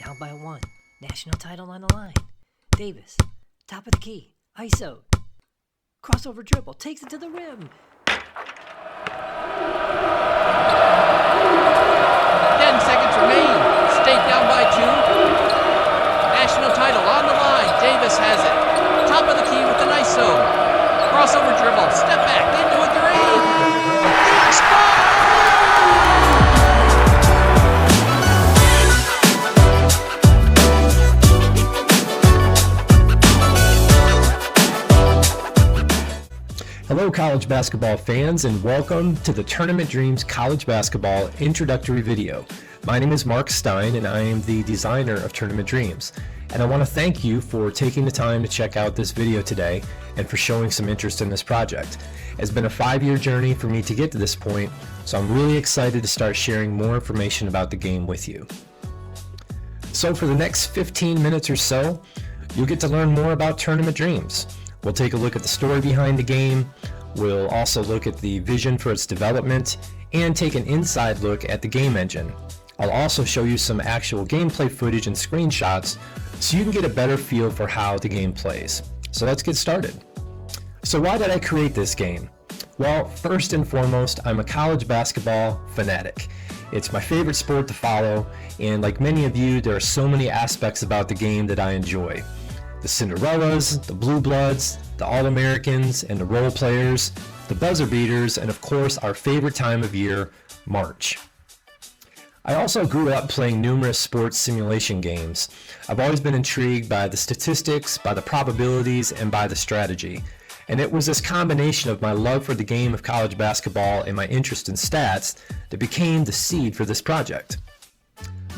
down by one. National title on the line. Davis, top of the key. ISO. Crossover dribble. Takes it to the rim. 10 seconds remain. State down by 2. National title on the line. Davis has it. Top of the key with an ISO. Crossover dribble. Step back into a 3. He scores! Hello, college basketball fans, and welcome to the Tournament Dreams College Basketball introductory video. My name is Mark Stein, and I am the designer of Tournament Dreams. And I want to thank you for taking the time to check out this video today and for showing some interest in this project. It's been a 5-year journey for me to get to this point, so I'm really excited to start sharing more information about the game with you. So for the next 15 minutes or so, you'll get to learn more about Tournament Dreams. We'll take a look at the story behind the game, we'll also look at the vision for its development, and take an inside look at the game engine. I'll also show you some actual gameplay footage and screenshots so you can get a better feel for how the game plays. So let's get started. So why did I create this game? Well, first and foremost, I'm a college basketball fanatic. It's my favorite sport to follow, and like many of you, there are so many aspects about the game that I enjoy. The Cinderellas, the Blue Bloods, the All-Americans, and the role players, the buzzer beaters, and of course our favorite time of year, March. I also grew up playing numerous sports simulation games. I've always been intrigued by the statistics, by the probabilities, and by the strategy. And it was this combination of my love for the game of college basketball and my interest in stats that became the seed for this project.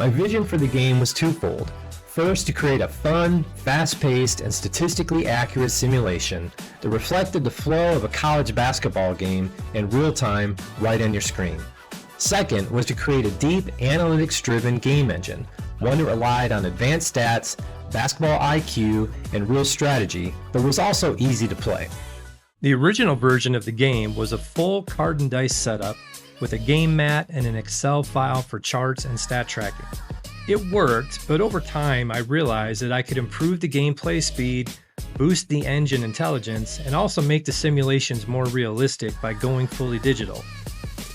My vision for the game was twofold. First, to create a fun, fast-paced, and statistically accurate simulation that reflected the flow of a college basketball game in real time right on your screen. Second was to create a deep, analytics-driven game engine, one that relied on advanced stats, basketball IQ, and real strategy, but was also easy to play. The original version of the game was a full card and dice setup with a game mat and an Excel file for charts and stat tracking. It worked, but over time I realized that I could improve the gameplay speed, boost the engine intelligence, and also make the simulations more realistic by going fully digital.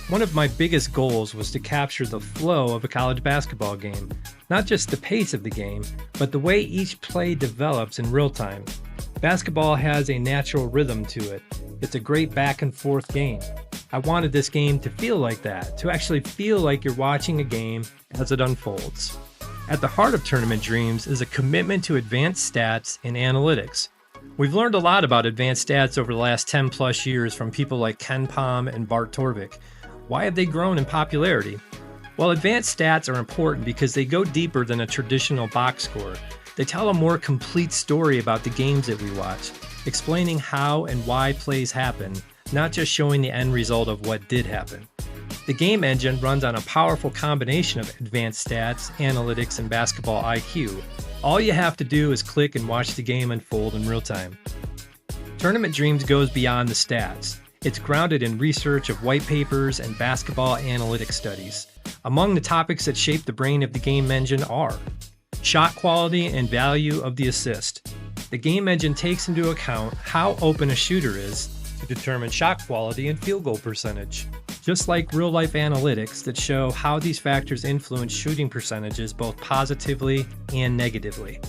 One of my biggest goals was to capture the flow of a college basketball game, not just the pace of the game, but the way each play develops in real time. Basketball has a natural rhythm to it. It's a great back and forth game. I wanted this game to feel like that, to actually feel like you're watching a game as it unfolds. At the heart of Tournament Dreams is a commitment to advanced stats and analytics. We've learned a lot about advanced stats over the last 10 plus years from people like Ken Pom and Bart Torvik. Why have they grown in popularity? Well, advanced stats are important because they go deeper than a traditional box score. They tell a more complete story about the games that we watch, explaining how and why plays happen, not just showing the end result of what did happen. The game engine runs on a powerful combination of advanced stats, analytics, and basketball IQ. All you have to do is click and watch the game unfold in real time. Tournament Dreams goes beyond the stats. It's grounded in research of white papers and basketball analytics studies. Among the topics that shape the brain of the game engine are shot quality and value of the assist. The game engine takes into account how open a shooter is to determine shot quality and field goal percentage, just like real-life analytics that show how these factors influence shooting percentages both positively and negatively.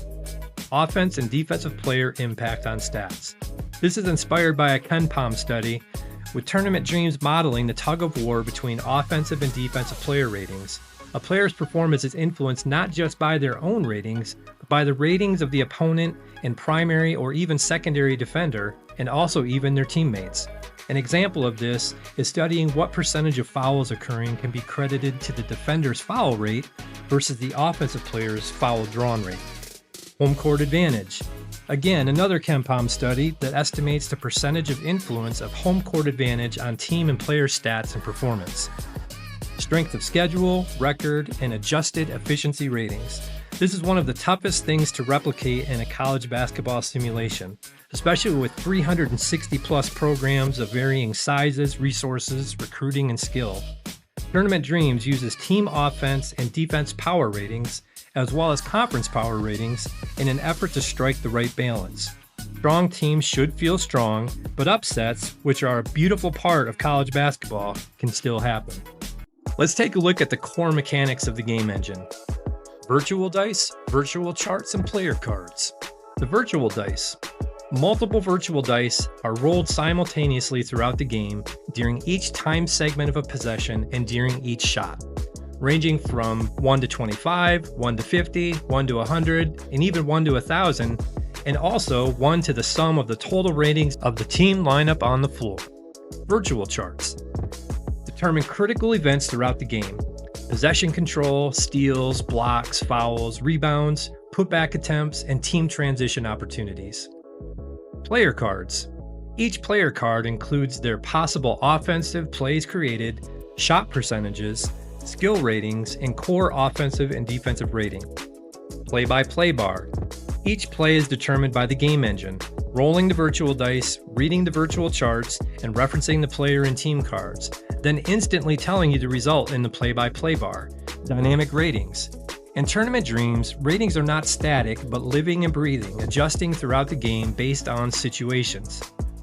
Offense and defensive player impact on stats. This is inspired by a Ken Pom study, with Tournament Dreams modeling the tug-of-war between offensive and defensive player ratings. A player's performance is influenced not just by their own ratings, but by the ratings of the opponent and primary or even secondary defender, and also even their teammates. An example of this is studying what percentage of fouls occurring can be credited to the defender's foul rate versus the offensive player's foul drawn rate. Home court advantage. Again, another Ken Pom study that estimates the percentage of influence of home court advantage on team and player stats and performance. Strength of schedule, record, and adjusted efficiency ratings. This is one of the toughest things to replicate in a college basketball simulation, especially with 360 plus programs of varying sizes, resources, recruiting, and skill. Tournament Dreams uses team offense and defense power ratings as well as conference power ratings in an effort to strike the right balance. Strong teams should feel strong, but upsets, which are a beautiful part of college basketball, can still happen. Let's take a look at the core mechanics of the game engine. Virtual dice, virtual charts, and player cards. The virtual dice. Multiple virtual dice are rolled simultaneously throughout the game during each time segment of a possession and during each shot, ranging from 1 to 25, 1 to 50, 1 to 100, and even 1 to 1,000, and also 1 to the sum of the total ratings of the team lineup on the floor. Virtual charts determine critical events throughout the game: possession control, steals, blocks, fouls, rebounds, putback attempts, and team transition opportunities. Player cards. Each player card includes their possible offensive plays created, shot percentages, skill ratings, and core offensive and defensive rating. Play-by-play bar. Each play is determined by the game engine, rolling the virtual dice, reading the virtual charts, and referencing the player and team cards, then instantly telling you the result in the play-by-play bar. Dynamic ratings. In Tournament Dreams, ratings are not static, but living and breathing, adjusting throughout the game based on situations.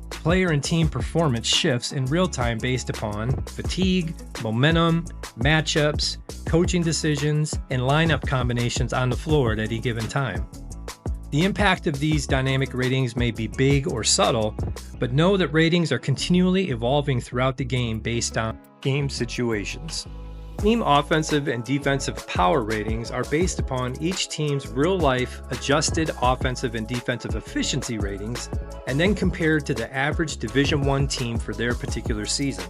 Player and team performance shifts in real time based upon fatigue, momentum, matchups, coaching decisions, and lineup combinations on the floor at any given time. The impact of these dynamic ratings may be big or subtle, but know that ratings are continually evolving throughout the game based on game situations. Team offensive and defensive power ratings are based upon each team's real-life adjusted offensive and defensive efficiency ratings, and then compared to the average Division I team for their particular season.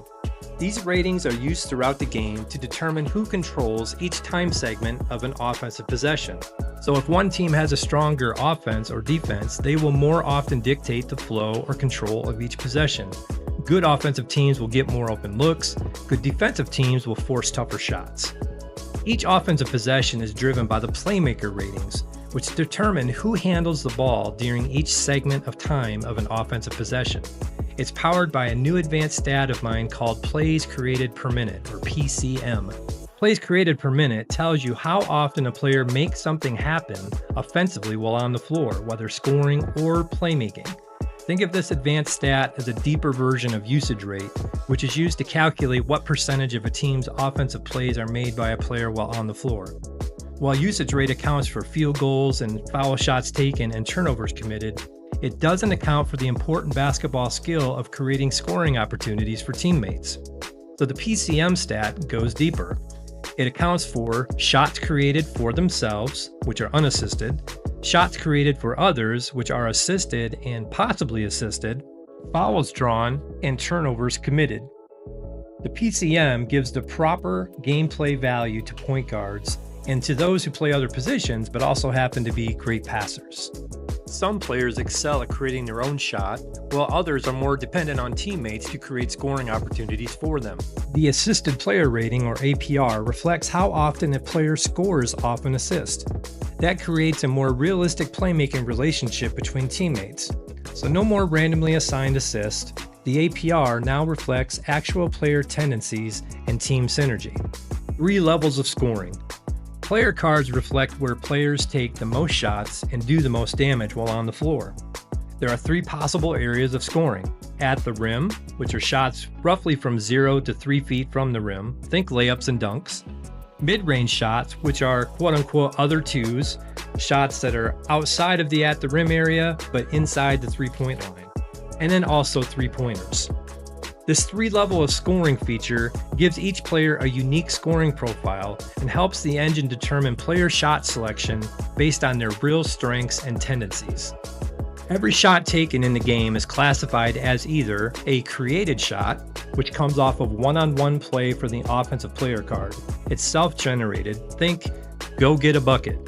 These ratings are used throughout the game to determine who controls each time segment of an offensive possession. So if one team has a stronger offense or defense, they will more often dictate the flow or control of each possession. Good offensive teams will get more open looks. Good defensive teams will force tougher shots. Each offensive possession is driven by the playmaker ratings, which determine who handles the ball during each segment of time of an offensive possession. It's powered by a new advanced stat of mine called Plays Created Per Minute, or PCM. Plays Created Per Minute tells you how often a player makes something happen offensively while on the floor, whether scoring or playmaking. Think of this advanced stat as a deeper version of usage rate, which is used to calculate what percentage of a team's offensive plays are made by a player while on the floor. While usage rate accounts for field goals and foul shots taken and turnovers committed, it doesn't account for the important basketball skill of creating scoring opportunities for teammates. So the PCM stat goes deeper. It accounts for shots created for themselves, which are unassisted, shots created for others, which are assisted and possibly assisted, fouls drawn, and turnovers committed. The PCM gives the proper gameplay value to point guards and to those who play other positions but also happen to be great passers. Some players excel at creating their own shot, while others are more dependent on teammates to create scoring opportunities for them. The Assisted Player Rating, or APR, reflects how often a player scores off an assist. That creates a more realistic playmaking relationship between teammates. So no more randomly assigned assists. The APR now reflects actual player tendencies and team synergy. 3 levels of scoring. Player cards reflect where players take the most shots and do the most damage while on the floor. There are 3 possible areas of scoring. At the rim, which are shots roughly from 0 to 3 feet from the rim, think layups and dunks. Mid-range shots, which are quote-unquote other twos, shots that are outside of the at the rim area but inside the three-point line. And then also three-pointers. This 3-level of scoring feature gives each player a unique scoring profile and helps the engine determine player shot selection based on their real strengths and tendencies. Every shot taken in the game is classified as either a created shot, which comes off of one-on-one play for the offensive player card. It's self-generated. Think, go get a bucket.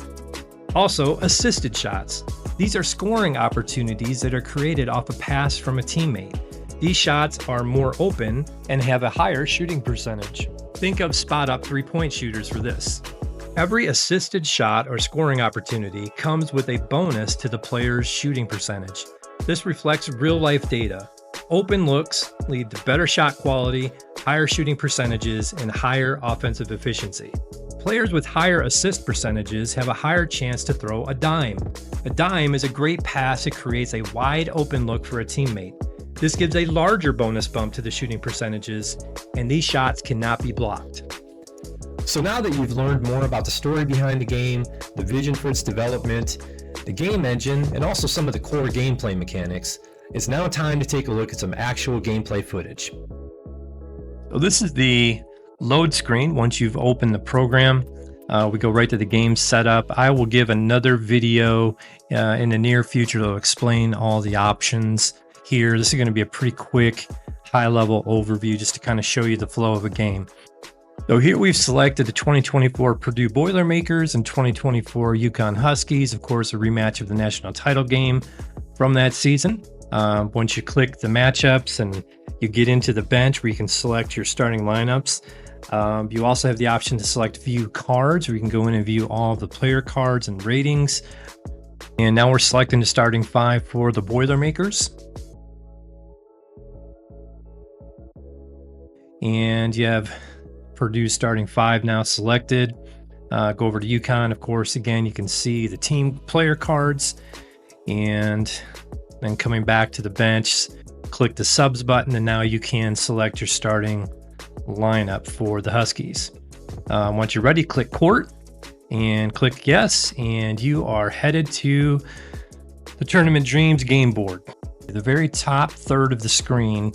Also, assisted shots. These are scoring opportunities that are created off a pass from a teammate. These shots are more open and have a higher shooting percentage. Think of spot-up three-point shooters for this. Every assisted shot or scoring opportunity comes with a bonus to the player's shooting percentage. This reflects real-life data. Open looks lead to better shot quality, higher shooting percentages, and higher offensive efficiency. Players with higher assist percentages have a higher chance to throw a dime. A dime is a great pass that creates a wide open look for a teammate. This gives a larger bonus bump to the shooting percentages, and these shots cannot be blocked. So now that you've learned more about the story behind the game, the vision for its development, the game engine, and also some of the core gameplay mechanics, it's now time to take a look at some actual gameplay footage. So this is the load screen. Once you've opened the program, we go right to the game setup. I will give another video in the near future to explain all the options here. This is going to be a pretty quick, high-level overview just to kind of show you the flow of a game. So here we've selected the 2024 Purdue Boilermakers and 2024 UConn Huskies, of course, a rematch of the national title game from that season. Once you click the matchups and you get into the bench where you can select your starting lineups, you also have the option to select view cards, where you can go in and view all of the player cards and ratings. And now we're selecting the starting five for the Boilermakers. And you have Purdue starting five now selected. Go over to UConn, of course. Again, you can see the team player cards, and then coming back to the bench, click the subs button, and now you can select your starting lineup for the Huskies. Once you're ready, click court and click yes, and you are headed to the Tournament Dreams game board. The very top third of the screen,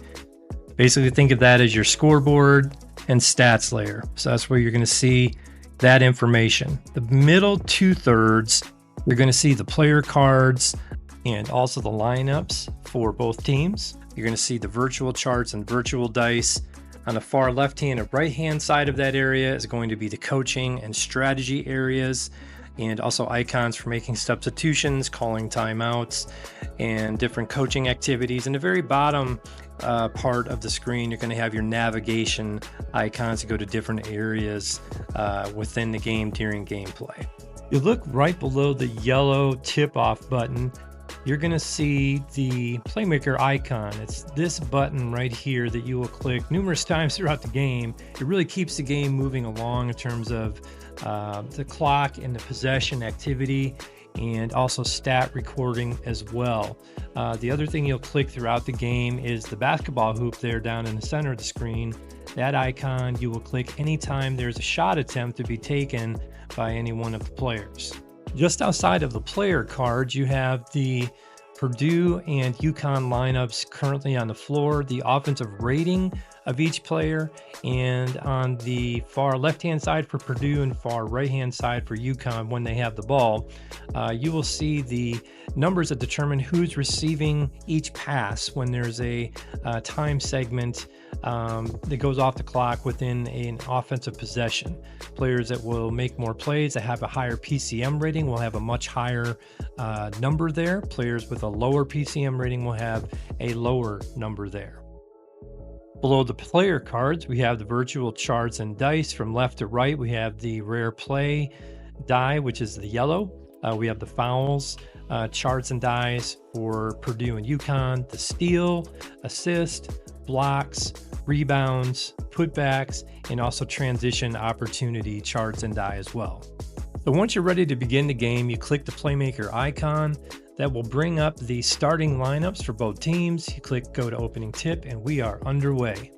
basically think of that as your scoreboard and stats layer. So that's where you're going to see that information. The middle 2/3, you're going to see the player cards and also the lineups for both teams. You're going to see the virtual charts and virtual dice. On the far left-hand and right-hand side of that area is going to be the coaching and strategy areas, and also icons for making substitutions, calling timeouts, and different coaching activities. In the very bottom part of the screen, you're going to have your navigation icons to go to different areas within the game during gameplay. You look right below the yellow tip-off button, you're going to see the Playmaker icon. It's this button right here that you will click numerous times throughout the game. It really keeps the game moving along in terms of the clock and the possession activity, and also stat recording as well. The other thing you'll click throughout the game is the basketball hoop there down in the center of the screen. That icon you will click anytime there's a shot attempt to be taken by any one of the players. Just outside of the player cards, you have the Purdue and UConn lineups currently on the floor, the offensive rating of each player, and on the far left-hand side for Purdue and far right-hand side for UConn when they have the ball, you will see the numbers that determine who's receiving each pass when there's a time segment that goes off the clock within an offensive possession. Players that will make more plays, that have a higher PCM rating, will have a much higher number there. Players with a lower PCM rating will have a lower number there. Below the player cards, we have the virtual charts and dice. From left to right, we have the rare play die, which is the yellow. We have the fouls, charts and dice for Purdue and UConn, the steal, assist, blocks, rebounds, putbacks, and also transition opportunity charts and die as well. So once you're ready to begin the game, you click the Playmaker icon. That will bring up the starting lineups for both teams. You click go to opening tip, and we are underway.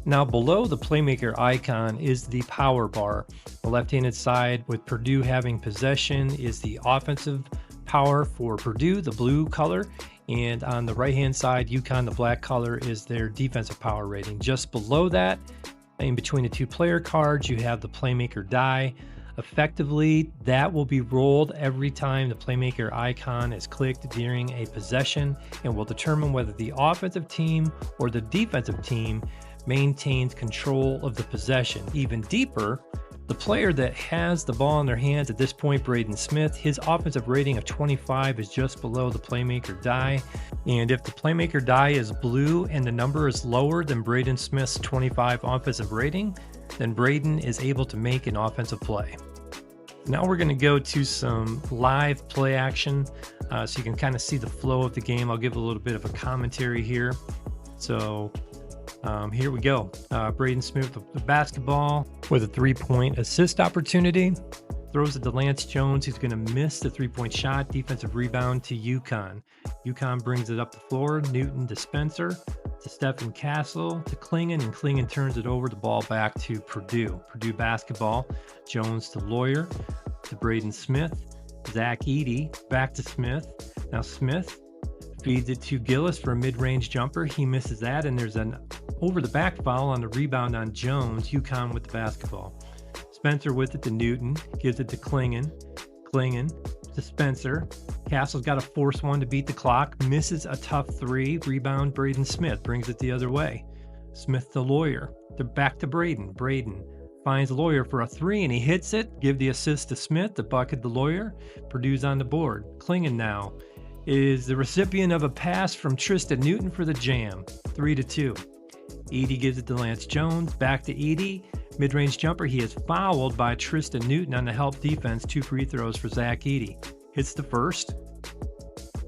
Now below the Playmaker icon is the power bar. The left-handed side with Purdue having possession is the offensive power for Purdue, the blue color. And on the right-hand side, UConn, the black color, is their defensive power rating. Just below that, in between the two player cards, you have the Playmaker die. Effectively, that will be rolled every time the Playmaker icon is clicked during a possession, and will determine whether the offensive team or the defensive team maintains control of the possession. Even deeper, the player that has the ball in their hands at this point, Braden Smith, his offensive rating of 25 is just below the Playmaker die. And if the Playmaker die is blue and the number is lower than Braden Smith's 25 offensive rating, then Braden is able to make an offensive play. Now we're going to go to some live play action so you can kind of see the flow of the game. I'll give a little bit of a commentary here. So Here we go. Braden Smith with the basketball with a 3-point assist opportunity. Throws it to Lance Jones. He's going to miss the 3-point shot. Defensive rebound to UConn. UConn brings it up the floor. Newton to Spencer, to Stephen Castle, to Klingon, and Klingon turns it over. The ball back to Purdue. Purdue basketball. Jones to Lawyer, to Braden Smith. Zach Edey back to Smith. Now Smith feeds it to Gillis for a mid-range jumper. He misses that, and there's an over-the-back foul on the rebound on Jones. UConn with the basketball. Spencer with it to Newton, gives it to Klingon. Klingon to Spencer. Castle's got to force one to beat the clock, misses a tough 3. Rebound, Braden Smith brings it the other way. Smith to Lawyer. They're back to Braden. Braden finds Lawyer for a 3 and he hits it. Give the assist to Smith, the bucket to Lawyer. Purdue's on the board. Klingon now is the recipient of a pass from Tristan Newton for the jam. 3-2. Edey gives it to Lance Jones. Back to Edey. Mid-range jumper. He is fouled by Tristan Newton on the help defense. 2 free throws for Zach Edey. Hits the first.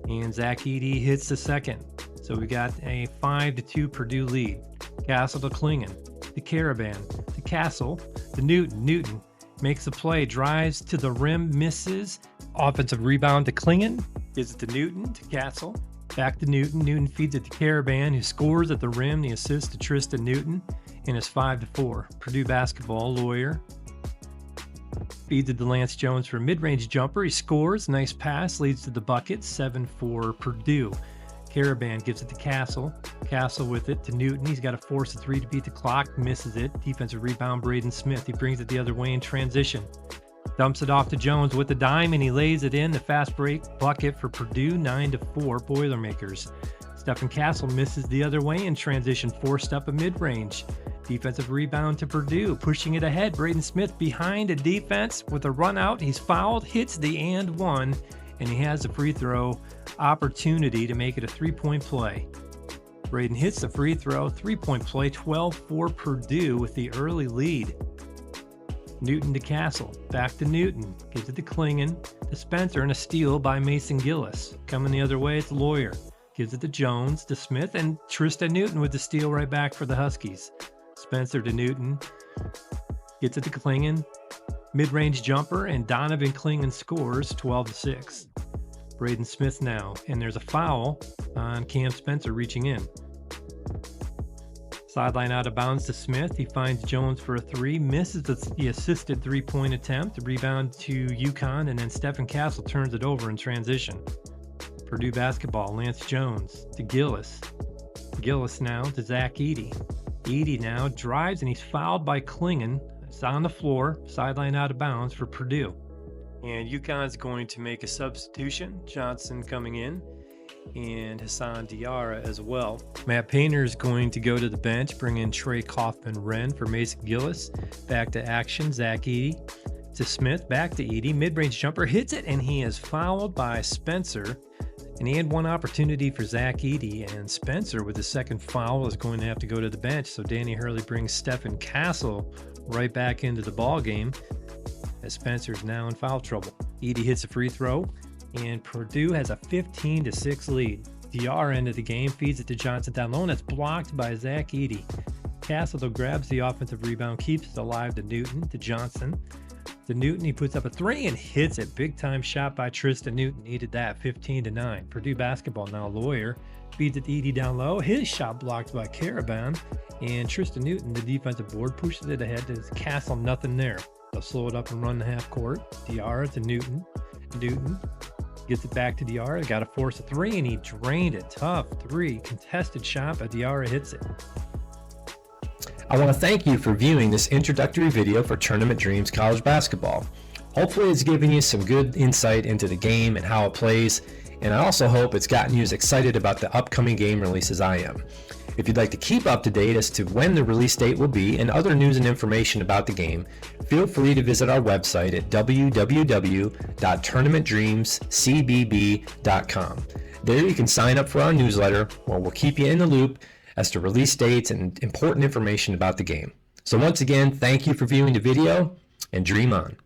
And Zach Edey hits the second. So we got a 5-2 Purdue lead. Castle to Klingon. To Caravan. To Castle. To Newton. Newton makes the play. Drives to the rim. Misses. Offensive rebound to Klingon. Gives it to Newton. To Castle. Back to Newton. Newton feeds it to Caravan, who scores at the rim. The assist to Tristan Newton. And it's 5-4. Purdue basketball. Lawyer feeds it to Lance Jones for a mid-range jumper. He scores. Nice pass. Leads to the bucket. 7-4 Purdue. Caravan gives it to Castle. Castle with it to Newton. He's got to force a 3 to beat the clock. Misses it. Defensive rebound, Braden Smith. He brings it the other way in transition. Dumps it off to Jones with the dime, and he lays it in. The fast break bucket for Purdue. 9-4 Boilermakers. Stephen Castle misses the other way in transition. Forced up a mid-range. Defensive rebound to Purdue. Pushing it ahead. Braden Smith behind a defense with a run out. He's fouled. Hits the and one. And he has a free throw opportunity to make it a 3-point play. Braden hits the free throw. 3-point play. 12-4 Purdue with the early lead. Newton to Castle. Back to Newton. Gives it to Klingon. To Spencer, and a steal by Mason Gillis. Coming the other way, it's Lawyer. Gives it to Jones. To Smith. And Tristan Newton with the steal right back for the Huskies. Spencer to Newton. Gets it to Klingon. Mid-range jumper, and Donovan Klingon scores. 12-6. Braden Smith now. And there's a foul on Cam Spencer reaching in. Sideline out of bounds to Smith. He finds Jones for a 3. Misses the assisted 3-point attempt. The rebound to UConn, and then Stephen Castle turns it over in transition. Purdue basketball. Lance Jones to Gillis. Gillis now to Zach Edey. Edey now drives, and he's fouled by Klingon. It's on the floor. Sideline out of bounds for Purdue. And UConn's going to make a substitution. Johnson coming in, and Hassan Diarra as well. Matt Painter is going to go to the bench, bring in Trey Kaufman-Wren for Mason Gillis. Back to action, Zach Edey to Smith, back to Edey. Mid-range jumper, hits it, and he is fouled by Spencer. And he had one opportunity for Zach Edey, and Spencer with the second foul is going to have to go to the bench. So Danny Hurley brings Stephen Castle right back into the ball game, as Spencer's now in foul trouble. Edey hits a free throw, and Purdue has a 15-6 lead. DR end of the game, feeds it to Johnson down low, and it's blocked by Zach Edey. Castle though grabs the offensive rebound, keeps it alive to Newton, to Johnson. To Newton, he puts up a 3 and hits it. Big time shot by Tristan Newton. Needed that. 15-9. Purdue basketball now. Lawyer feeds it to Edey down low. His shot blocked by Caravan. And Tristan Newton, the defensive board, pushes it ahead to Castle. Nothing there. They'll slow it up and run the half court. Diarra to Newton. Newton gets it back to Diarra. Got to force a 3, and he drained it. Tough 3. Contested shot, but Diarra hits it. I want to thank you for viewing this introductory video for Tournament Dreams College Basketball. Hopefully it's given you some good insight into the game and how it plays, and I also hope it's gotten you as excited about the upcoming game release as I am. If you'd like to keep up to date as to when the release date will be and other news and information about the game, feel free to visit our website at www.tournamentdreamscbb.com. There you can sign up for our newsletter, where we'll keep you in the loop as to release dates and important information about the game. So once again, thank you for viewing the video, and dream on.